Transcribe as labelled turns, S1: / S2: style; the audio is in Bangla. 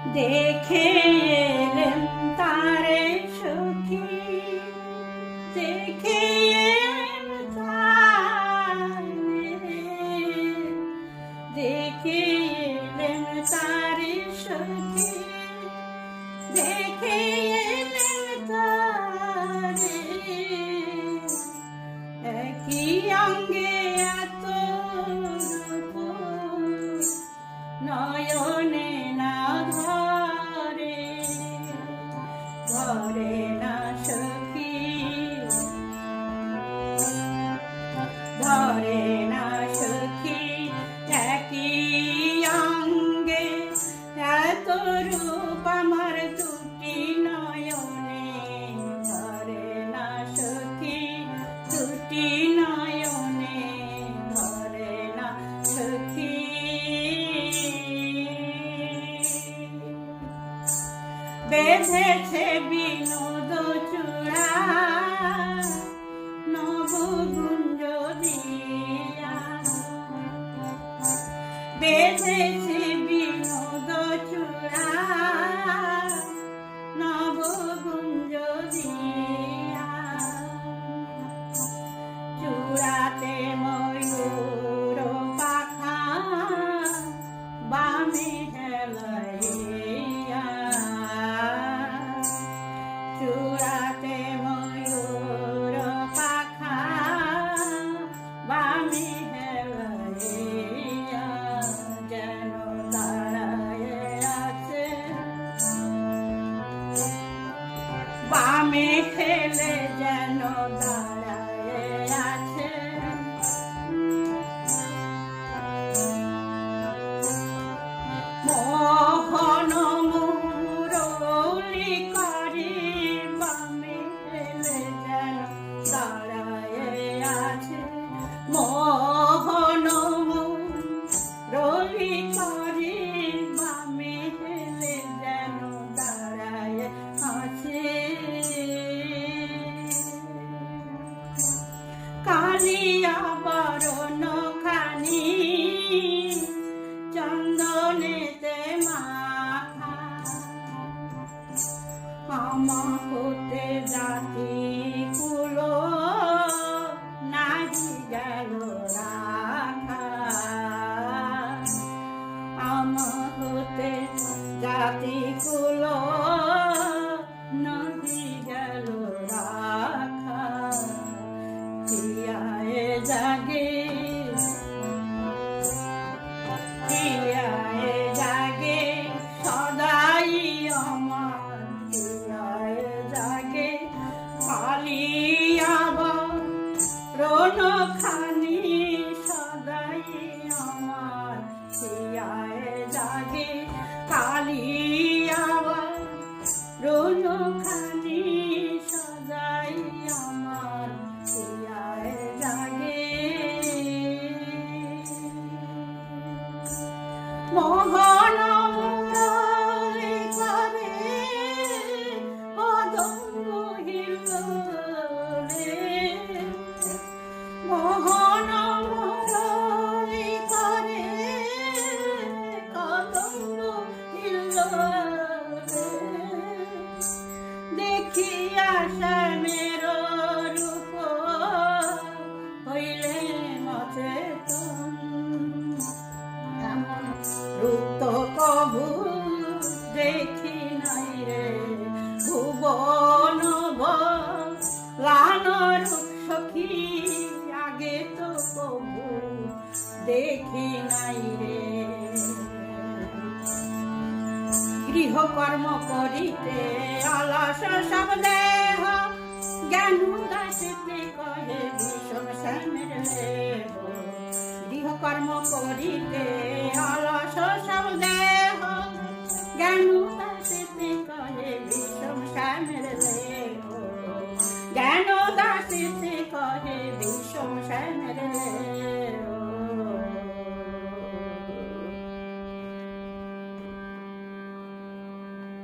S1: দেখে এলেন তারে সখী, দেখে এলেন তারে, দেখে এলেন তারে সখী, দেখে এলেন তারে, একই অঙ্গে এত রূপ নয়নে না ধরে, ধরে না সখী, ধরে না সখী, একই অঙ্গে এত রূপ আমার দুটি নয়নে, ধরে না সখী, দুটি নয়নে ধরে না সখী। বেঁধেছে বিনোদ চূড়া নবগুঞ্জ দিয়া, বেঁধেছে বিনোদ চূড়া নবগুঞ্জ দিয়া, চূড়াতে ময়ূর পাখা বামে হেলাইয়া, চূড়াতে ময়ূর পাখা বামে হেলাইয়া, যেন দাঁড়ায় আছে বামে হেলে, যেন দাঁড়ায় আছে মোহন মুরলী করে, বামে হেলে যেন দাঁড়ায় আছে মোহন মুরলী করে, বামে হেলে যেন দাঁড়ায় আছে কালিয়া বরণ খানি চন্দনেতে মাখা, আমা হতে জাতি কুলো নাহি গেল রাখা, আমা হতে জাতি কুলো নাহি গেল রাখা, হিয়ায় জাগে হিয়ায় জাগে সদাই আমার, হিয়ায় জাগে কালিয়াবরণ খানি সদাই আমার, হিয়ায় জাগে কালিয়াবরণ খানি সদাই আমার, হিয়ায় জাগে মোহন মুরলী করে কদম্ব হিলোলে, মোহন মুরলী করে কদম্ব হিলোলে, দেখিয়া শ্যামের রূপ হইলে অচেতন, রূপ তো কবু দেখি নাই রে ভুবন লানর সখী, আগে তো কবু দেখি নাই রে, গৃহকর্ম করিতে অলস সব দেহ, জ্ঞান উদাসীতে কহে ভীষণ শ্যামের লেহ, গৃহকর্ম করিতে